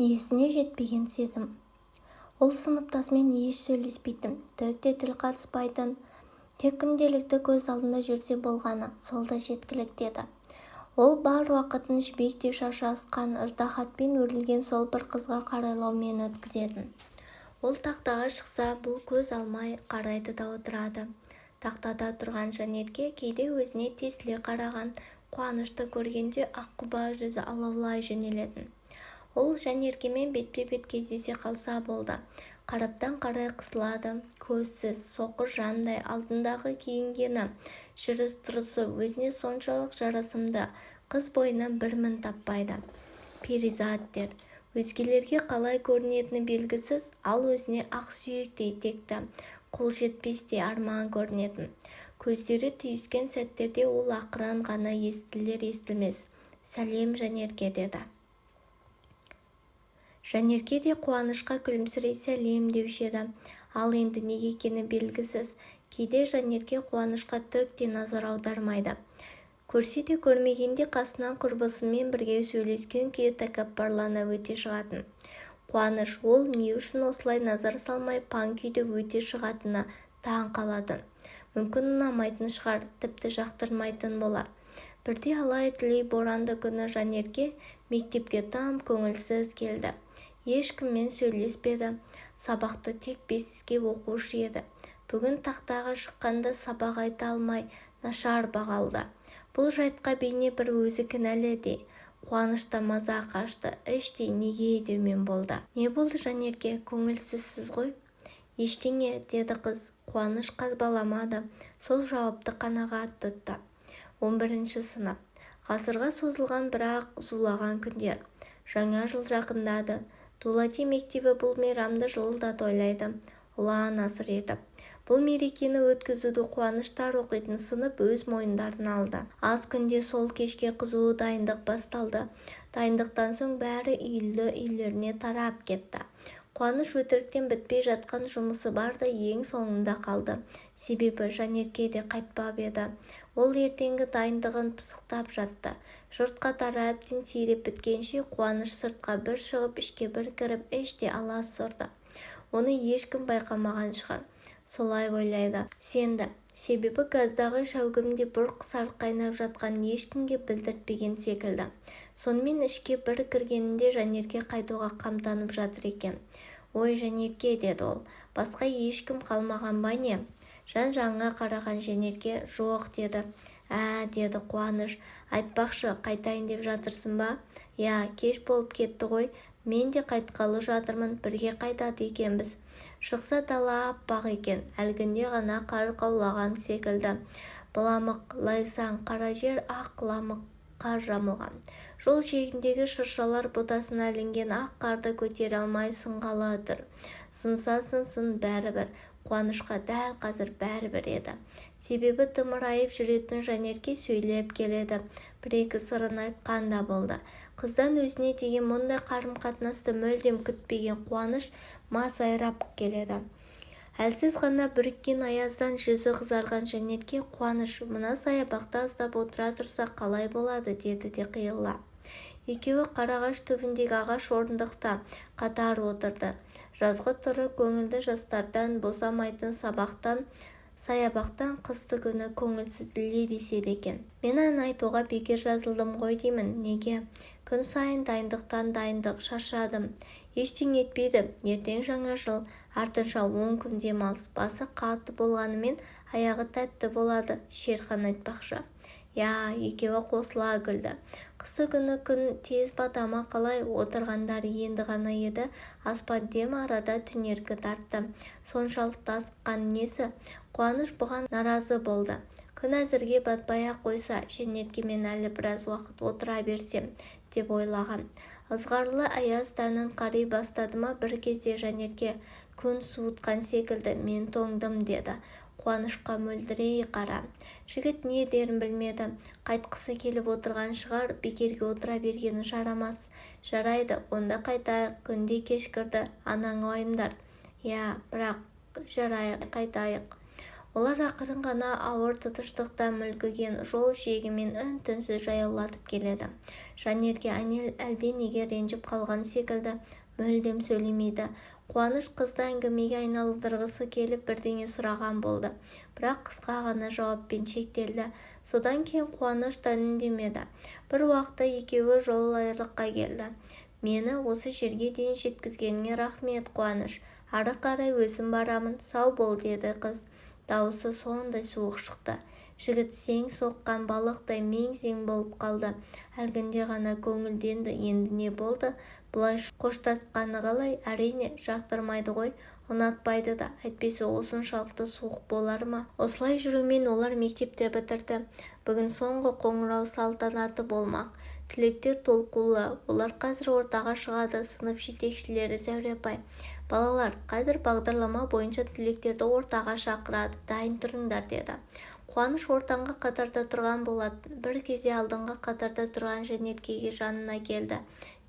Есіне жетпеген сезім. Ол сыныптасымен еш сөйлеспейтін, тіпті тіл қатыспайтын, тек күнделікті көз алдында жүрсе болғаны, сол да жеткілікті еді. Ол бар уақытын жібектей шашы асқан, ыждахатпен өрілген сол бір қызға қарайлаумен өткізетін. Ол тақтаға шықса, бұл көз алмай қарайды да отырады. Тақтада тұрған Жанерке кейде өзіне тесіле қараған Қуанышты көргенде аққұба жүзі алаулай жөнелетін. Ол Жанеркемен бетпе-бет кездесе қалса болды. Қараптан-қарай қысылады, көзсіз, соқыр жандай алдындағы киінгені, жүріс-тұрысы өзіне соншалық жарасымды, қыз бойынан бір мін таппайды. Перизат дер. Өзгелерге қалай көрінетіні белгісіз, ал өзіне ақсүйектей текті, қол жетпестей арман көрінетін. Көздері түйіскен сәттерде ол ақырын ғана естілер-естілмес «Сәлем, Жанерке» деді. Жанерке де Қуанышқа күлімсірей сәлем деуші еді. Ал енді неге екені белгісіз. Кейде Жанерке Қуанышқа түк те назар аудармайды. Көрсе де көрмегенде қасынан құрбысымен бірге сөйлескен күйі тәкаппарлана өте шығатын. Қуаныш ол не үшін осылай назар салмай паң күйде өте шығатынына таң қалатын. Мүмкін ұнамайтын шығар, тіпті жақтырмайтын болар. Бірде алай-түлей боранды күні Жанерке мектепке тым көңілсіз келді. Ешкіммен сөйлеспеді. Сабақты тек беске оқушы еді. Бүгін тақтаға шыққанда сабақ айта алмай нашар бағалды. Бұл жайтқа бейне бір өзі кінәлі де. Қуанышта маза қашты. Іштей неге деумен болды. Не болды, Жанерке, көңілсізсіз ғой? Ештеңе, деді қыз. Қуаныш қазбаламады. Сол жауапты қанағат тұтты. 11-ші сынып. Ғасырға созылған бірақ зулаған күндер. Жаңа жыл жақындады. Дулати мектебі бұл мейрамды жылда тойлайды, ұлан асыр етіп. Бұл мерекені өткізуді Қуаныштар оқитын сынып өз мойындарына алды. Аз күнде сол кешке қызу дайындық басталды. Дайындықтан соң бәрі үйлеріне тарап кетті. Қуаныш өтіріктен бітпей жатқан жұмысы бар да ең соңында қалды. Себебі Жанерке де қайтпап еді. Ол ертеңгі дайындығын пысықтап жатты. Жұртқа тарап әбден сейреп біткенше Қуаныш сыртқа бір шығып, ішке бір кіріп, іште алас ұрды. Оны ешкім байқамаған шығар. Солай ойлайды. Сенді. Себебі газдағы шәугімде бұрқ-сарқ қайнап жатқан ешкімге білдіртпеген секілді. Сонымен ішке бір кіргенінде Жанерке қайтуға қамданып жатыр екен. Ой, Жанерке, деді ол. Басқа ешкім қалмаған ба не? Жан-жағыңа қараған Жанерке жоқ деді. Деді Қуаныш. Айтпақшы, қайтайын деп жатырсың ба? Кеш болып кетті ғой. Мен де қайтқалы жатырмын, бірге қайтады екенбіз. Шықса дала аппақ екен, әлгінде ғана қар қаулаған секілді. Быламық, лайсаң, қара жер ақ ламық қар жамылған. Жол шегіндегі шыршалар бұтасына ілінген ақ қарды көтере алмай сынғалы тұр. Сынса сынсын бәрібір. Қуанышқа дәл қазір бәрібір еді. Себебі тымырайып жүретін Жанерке сөйлеп келеді. Бір-екі сырын айтқан да болды. Қыздан өзіне деген мұндай қарым-қатынасты мүлдем күтпеген Қуаныш масайрап келеді. Әлсіз ғана бүріккен аяздан жүзі қызарған Жанерке Қуаныш мына саябақта аздап отыра тұрса қалай болады деді де қиыла. Екеуі қарағаш түбіндегі ағаш орындықта қатар отырды. Жазғы тұры көңілді жастардан босамайтын саябақтан қысты күні көңілсіз лебеседі екен. Мен ән айтуға бекер жазылдым ғой деймін. Неге? Күн сайын дайындық, шаршадым. Ештеңе етпейді. Ертең жаңа жыл, артынша 10 күн демалыс. Басы қатты болғанымен аяғы тәтті болады, Шерхан айтпақшы. Екеуі қосыла күлді. Қысы күні күн тез батама қалай отырғандар енді ғана еді. Аспан дем арада түнеркі тартты. Соншалықты асыққан несі? Қуаныш бұған наразы болды. Күн әзірге батпай-ақ қойса, Жанеркемен әлі біраз уақыт отыра берсем, деп ойлаған. Ызғарлы аяз тәнін қари бастады ма бір кезде Жанерке күн суытқан секілді мен тоңдым деді. Қуанышқа мөлдірей қара. Жігіт не дерін білмеді. Қайтқысы келіп отырған шығар, бекерге отыра бергені жарамас. Жарайды, онда қайтайық, күнде кешкірді, анаң уайымдар. Бірақ жарай қайтайық. Олар ақырын ғана ауыр тыныштықта мүлгіген жол жиегімен үн-түнсіз жаяулатып келеді. Жанерке әлденеге ренжіп қалған секілді мүлдем сөйлемейді. Қуаныш қызды әңгімеге айналдырғысы келіп бірдеңе сұраған болды. Бірақ қысқа ғана жауаппен шектелді. Содан кейін Қуаныш та үндемеді. Бір уақытта екеуі жолайрыққа келді. Мені осы жерге дейін жеткізгеніңе рахмет, Қуаныш. Ары қарай өзім барамын, сау бол, деді қыз. Дауысы сондай суық шықты. Жігіт сең соққан балықтай мең-зең болып қалды. Әлгінде ғана көңілденді, енді не болды? Бұлай қоштасқаны қалай? Әрине жақтырмайды ғой, ұнатпайды да, әйтпесе осыншалықты суық болар ма? Осылай жүрумен олар мектепте бітірді. Бүгін соңғы қоңырау салтанаты болмақ. Түлектер толқулы, олар қазір ортаға шығады. Сынып жетекшілері Зәуре апай: балалар, қазір бағдарлама бойынша түлектерді ортаға шақырады, дайын тұрыңдар, деді. Қуаныш ортаңғы қатарда тұрған болатын. Бір кезде алдыңғы қатарда тұрған Жанеркеге жанына келді.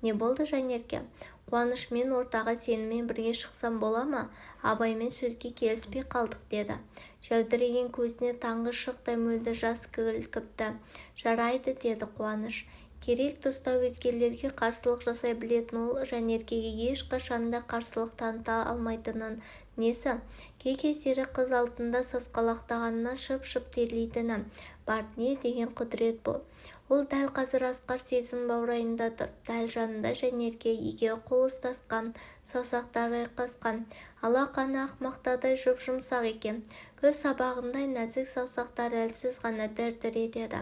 Не болды, Жанерке? Қуаныш, мен ортаға сенімен бірге шықсам бола ма? Абаймен сөзге келіспей қалдық, деді. Жәудіреген көзіне таңғы шықтай мөлдір жас кілкіпті. Жарайды, деді Қуаныш. Керек тұста өзгелерге қарсылық жасай білетін ол Жанеркеге ешқашанда қарсылық таныта алмайтынын несі? Кей кездері қыз алтында сасқалақтағанынан шып-шып терлейтіні бар. Не деген құдірет бұл? Ол дәл қазір асқар сезім баурайында тұр. Дәл жанында Жанерке, екеуі қол ұстасқан, саусақтары айқасқан. Алақаны ақмақтадай жұп-жұмсақ екен. Көз сабағындай нәзік саусақтар әлсіз ғана дір-дір етеді.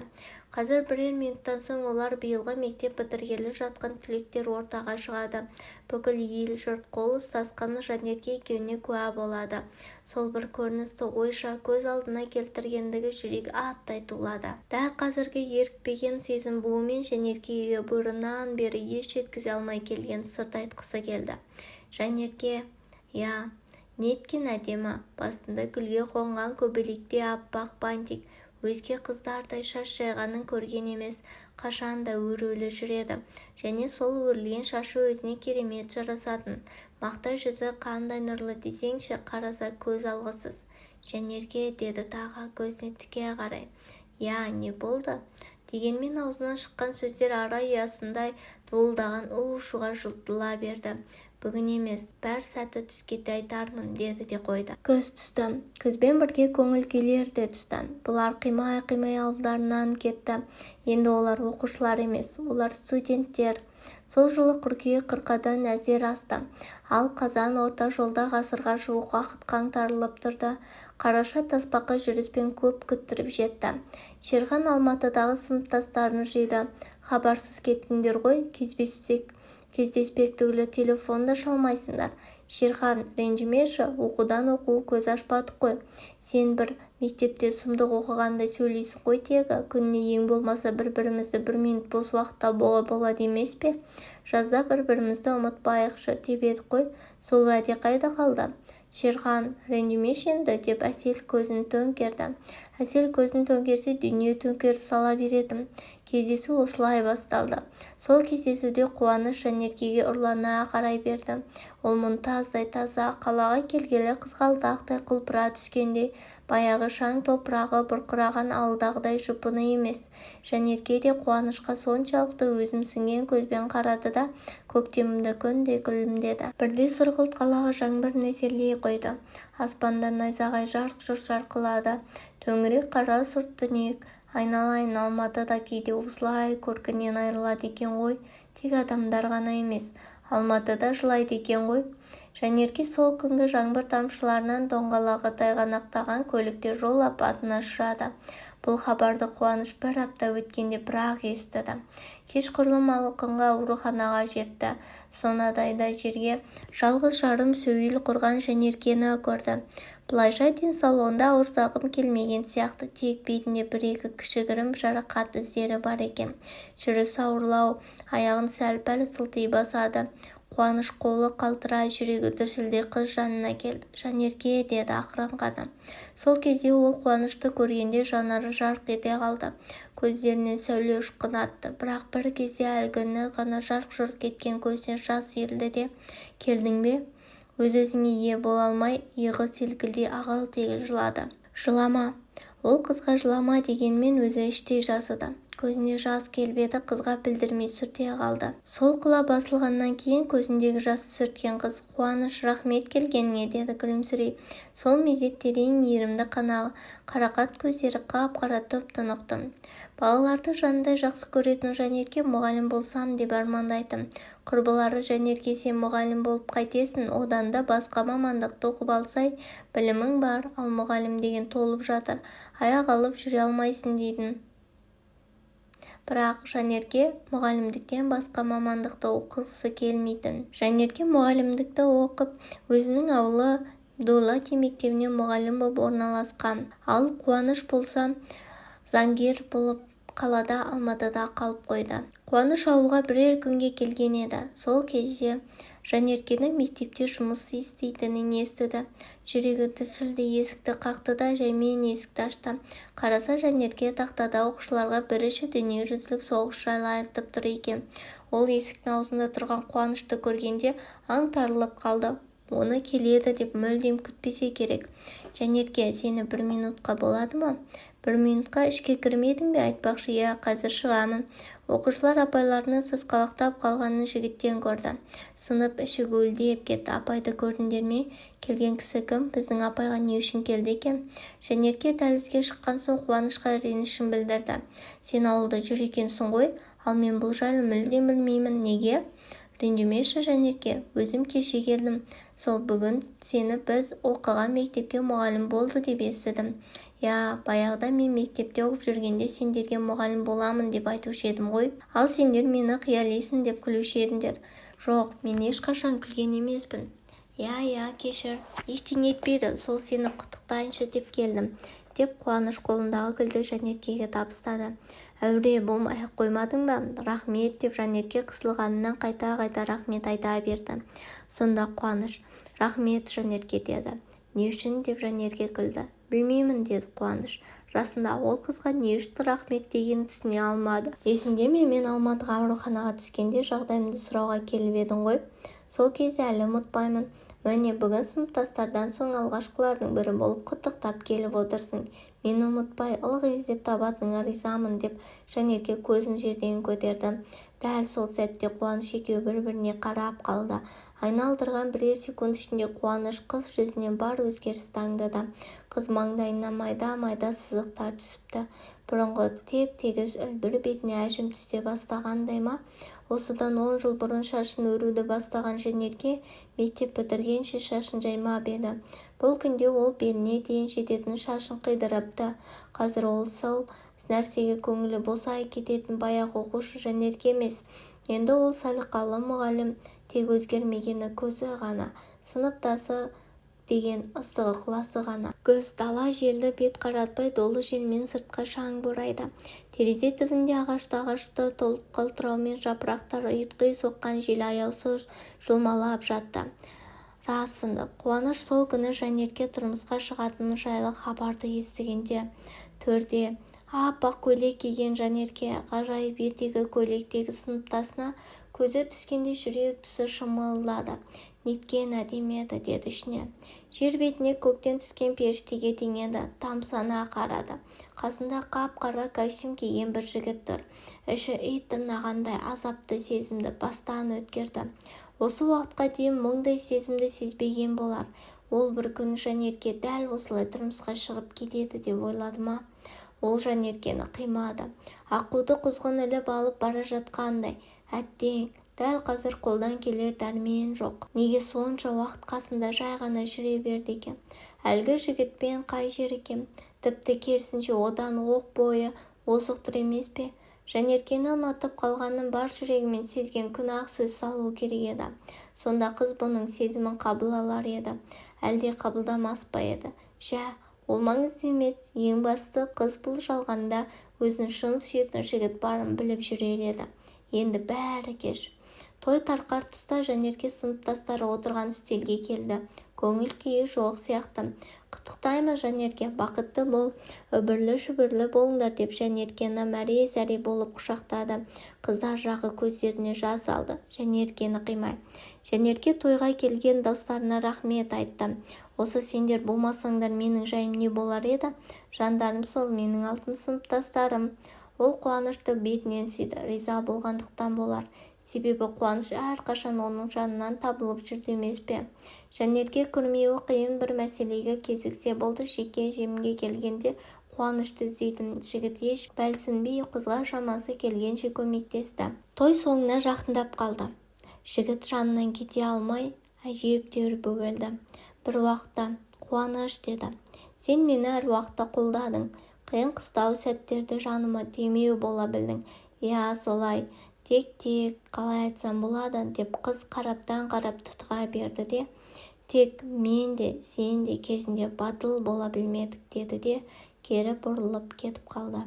Қазір бірер минуттан соң олар биылғы мектеп бітіргелі жатқан түлектер ортаға шығады. Бүкіл ел жұрт қол ұстасқан Жанерке екеуіне куә болады. Сол бір көріністі ойша көз алдына келтіргендігі жүрегі аттай тулады. Дәл қазіргі ерікпеген сезім буымен Жанеркеге бұрыннан бері еш жеткізе алмай келген сырды айтқысы келді. Жанерке, я, неткен әдемі, басында гүлге қонған көбелекте аппақ бантик. Өзге қыздардай шаш жайғанын көрген емес, қашанда өрілі жүреді. Және сол өрілген шашы өзіне керемет жарасатын. Мақта жүзі қандай нұрлы десеңші, қараса көз алғысыз. Жанерке, деді тағы көзіне тіке қарай. Я, не болды? Дегенмен аузынан шыққан сөздер ара ұясындай дуылдаған у-шуға жұлтыла берді. Бүгін емес, бәр сәті түскенде айтармын, деді де қойды. Көз түсті. Көзбен бірге көңіл күйлер де түсті. Бұлар қимай-қимай ауылдарынан кетті. Енді олар оқушылар емес, олар студенттер. Сол жылы қыркүйек 40-дан әзер асты. Ал қазан орта жолда ғасырға жуық уақыт қаңтарылып тұрды. Қараша тасбақа жүріспен көп күттіріп жетті. Шерхан Алматыдағы сыныптастарын жиды. Хабарсыз кеттіңдер ғой, кездеспек түгілі телефонда шалмайсыңдар. Шерхан, ренжімеші, оқудан оқу көз ашпадық қой. Сен бір мектепте сұмдық оқығандай сөйлейсің ғой тегі. Күніне ең болмаса бір-бірімізді бір минут бос уақытта болады емес пе? Жазда бір-бірімізді ұмытпайықшы деп едік қой. Сол уәде қайда қалды? Шерхан, ренжімеш енді, деп Әсел көзін төңкерді. Әсел көзін төңкерсе дүние төңкеріп сала беретін. Кездесу осылай басталды. Сол кездесуде Қуаныш Жанеркеге ұрлана қарай берді. Ол мұнтаздай таза, қалаға келгелі қызғалдақтай құлпыра түскендей, баяғы шаң топырағы бұрқыраған ауылдағыдай жұпыны емес. Жанерке де Қуанышқа соншалықты өзімсінген көзбен қарады да көктемді күндей күлімдеді. Бірде сұрғылт қалаға жаңбыр нөсерлей қойды. Аспанда найзағай жарқ-жұрқ жарқылады. Төңірек қара сұрт түнек. Айналайын, Алматыда кейде осылай көркінен айырылады екен ғой. Тек адамдар ғана емес, Алматыда жылайды екен ғой. Жанерке сол күнгі жаңбыр тамшыларынан доңғалағы тайғанақтаған көлікте жол апатына ұшырады. Бұл хабарды Қуаныш бір апта өткенде бірақ естіді. Кешқұрым алқынға ауруханаға жетті. Сонадайда жерге жалғыз жарым сөйіл құрған Жанеркені көрді. Бұлайша денсаулығында ауыр зақым келмеген сияқты, тек бетінде бір-екі кішігірім жарақат іздері бар екен. Жүрісі ауырлау, аяғын сәл-пәл сылти басады. Қуаныш қолы қалтыра, жүрегі дүрсілдей қыз жанына келді. Жанерке, деді ақырын ғана. Сол кезде ол Қуанышты көргенде жанары жарқ ете қалды. Көздерінен сәуле ұшқын атты. Бірақ бір кезде әлгіні ғана жарқ-жұрқ кеткен көзіне жас үйірілді де, келдің бе? Өз-өзіне ие бола алмай, иығы селкілдей ағыл-тегіл жылады. жылама. Ол қызға жылама дегенмен өзі іштей жасыды. Көзіне жас келіп еді, қызға білдірмей сүрте қалды. Сол қыла басылғаннан кейін көзіндегі жасты сүрткен қыз: «Қуаныш, рахмет келгеніңе», деді күлімсірей. Сол мезет терең иірімді қарақат көздері қап-қара тұп-тұнық. Балаларды жанындай жақсы көретін Жанерке мұғалім болсам деп армандайтын. Құрбылары: «Жанерке, сен мұғалім болып қайтесің, одан да басқа мамандықты оқып алсай, білімің бар, ал мұғалім деген толып жатыр, аяқ алып жүре алмайсың» дейтін. Бірақ Жанерке мұғалімдіктен басқа мамандықты оқығысы келмейтін. Жанерке мұғалімдікті оқып, өзінің ауылы Дулати мектебіне мұғалім болып орналасқан. Ал Қуаныш болса, заңгер болып қалада Алматыда қалып қойды. Қуаныш ауылға бірер күнге келген еді. Сол кезде Жанеркенің мектепте жұмыс істейтінін естіді. Жүрегі дүрсілдей есікті қақты да жаймен есікті ашты. Қараса, Жанерке тақтада оқушыларға бірінші дүниежүзілік соғыс жайлы айтып тұр екен. Ол есіктің аузында тұрған Қуанышты көргенде аңтарылып қалды. Оны келеді деп мүлдем күтпесе керек. «Жанерке, сені 1 минутқа болады ма?» «1 минутқа ішке кірмедің бе?» «Айтпақшы, иә, қазір шығамын». Оқушылар апайларының сасқалақтап қалғанын жігіттен көрді. Сынып іші гуілдеп кетті. «Апайды көрдіңдер ме? Келген кісі кім? Біздің апайға не үшін келді екен?» Жанерке дәлізге шыққан соң Қуанышқа ренішін білдірді. «Сен ауылда жүр екенсің ғой, ал мен бұл жайлы мүлдем білмеймін. Неге?» «Ренжімеші, Жанерке, өзім кеше келдім. Сол бүгін сені біз оқыған мектепке мұғалім болды деп естідім». «Я, баяғыда мен мектепте оқып жүргенде сендерге мұғалім боламын деп айтушы едім ғой. Ал сендер мені қиялисың деп күлуші едіңдер». «Жоқ, мен ешқашан күлген емеспін». «Я, кешір, ештеңе етпейді, сол сені құттықтайыншы деп келдім», деп Қуаныш қолындағы гүлді Жанеркеге табыстады. «Әуре, болмай-ақ қоймадың ба? Рахмет», деп Жанерке қысылғанынан қайта-қайта рахмет айта берді. Сонда Қуаныш: «Рахмет, Жанерке», деді. «Не үшін?» деп Жанерке күлді. «Білмеймін», деді Қуаныш. Расында ол қызға не үшін рахмет дегенін түсіне алмады. «Есіңде ме, мен Алматыға ауруханаға түскенде жағдайымды сұрауға келіп едің ғой. Сол кезде әлі ұмытпаймын. Міне, бүгін сыныптастардан соң алғашқылардың бірі болып құттықтап келіп отырсың. Мені ұмытпай ылғи іздеп табатыныңа ризамын», деп Жанерке көзін жерден көтерді. Дәл сол сәтте Қуаныш екеуі бір-біріне қарап қалды. Айналдырған бірер секунд ішінде Қуаныш қыз жүзінен бар өзгерісті аңдады. Қыз маңдайына майда-майда сызықтар түсіпті. Бұрынғы теп-тегіс үлбір бетіне әжім түсе бастағандай ма? Осыдан 10 жыл бұрын шашын өруді бастаған Жанерке мектеп бітіргенше шашын жаймап еді. Бұл күнде ол беліне дейін жететін шашын қидырыпты. Қазір ол сол нәрсеге көңілі босай кететін баяғы оқушы Жанерке емес. Енді ол салиқалы мұғалім, тек өзгермегені көзі ғана, сыныптасы деген ыстық ықыласы ғана. Күз, дала желді бет қаратпай долы желмен сыртқа шаң борайды. Терезе түбінде ағашты толық қалтыраумен жапырақтар ұйтқи соққан жел аяусыз жұлмалап жатты. Расында, Қуаныш сол күні Жанерке тұрмысқа шығатыны жайлы хабарды естігенде төрде аппақ көйлек киген Жанерке ғажайып ертегі көйлектегі сыныптасына көзі түскенде жүрек тұсы шымылдады. «Неткен әдемі еді», деді ішіне. Жер бетіне көктен түскен періштеге теңеді. Тамсана қарады. Қасында қап-қара костюм киген бір жігіт тұр. Іші ит тырнағандай азапты сезімді бастан өткерді. Осы уақытқа дейін мұндай сезімді сезбеген болар. Ол бір күн Жанерке дәл осылай тұрмысқа шығып кетеді деп ойлады ма? Ол Жанеркені қимады. Аққуды құзғын іліп алып бара жатқандай. Әттең, дәл қазір қолдан келер дәрмен жоқ. Неге сонша уақыт қасында жай ғана жүре берді екен? Әлгі жігітпен қай жер екен? Тіпті керісінше одан оқ бойы озық тұр емес пе? Жанеркені ұнатып қалғанын бар жүрегімен сезген күн-ақ сөз салу керек еді. Сонда қыз бұның сезімін қабыл алар еді. Әлде қабылдамас па еді? Жә, ол маңызды емес. Ең басты, қыз бұл жалғанда өзінің шын сүйетін жігіт барын біліп жүрер еді. Енді бәрі кеш. Той тарқар тұста Жанерке сыныптастары отырған үстелге келді. Көңіл күйі жоқ сияқты. «Құттықтаймын, Жанерке, бақытты бол, үбірлі-шүбірлі болыңдар», деп Жанеркені мәре-сәре болып құшақтады. Қыздар жағы көздеріне жас алды. Жанеркені қимай: Жанерке тойға келген достарына рахмет айтты. Осы сендер болмасаңдар менің жайым не болар еді? Жандарым сол, менің алтын сыныптастарым. Ол қуанышты бетінен сүйді, риза болғандықтан болар. Себебі қуаныш әрқашан оның жанынан табылып жүрді емес пе? Жанерке күрмеуі қиын бір мәселеге кезіксе болды. Жеке жемге келгенде қуанышты іздейтін жігіт еш бәлсінбей қызға шамасы келгенше көмектесті. Той соңына жақындап қалды. Жігіт жанынан кете алмай әжептәуір бөгелді. Бір уақытта «Қуаныш» деді. «Сен мені әр уақытта қолдадың. Қиын қыстау сәттерді жаныма демеу бола білдің». «Иә, солай. Тек қалай айтсам болады?» деп қыз қараптан-қарап тұтыға берді де, «Тек мен де, сен де кезінде батыл бола білмедік» деді де кері бұрылып кетіп қалды.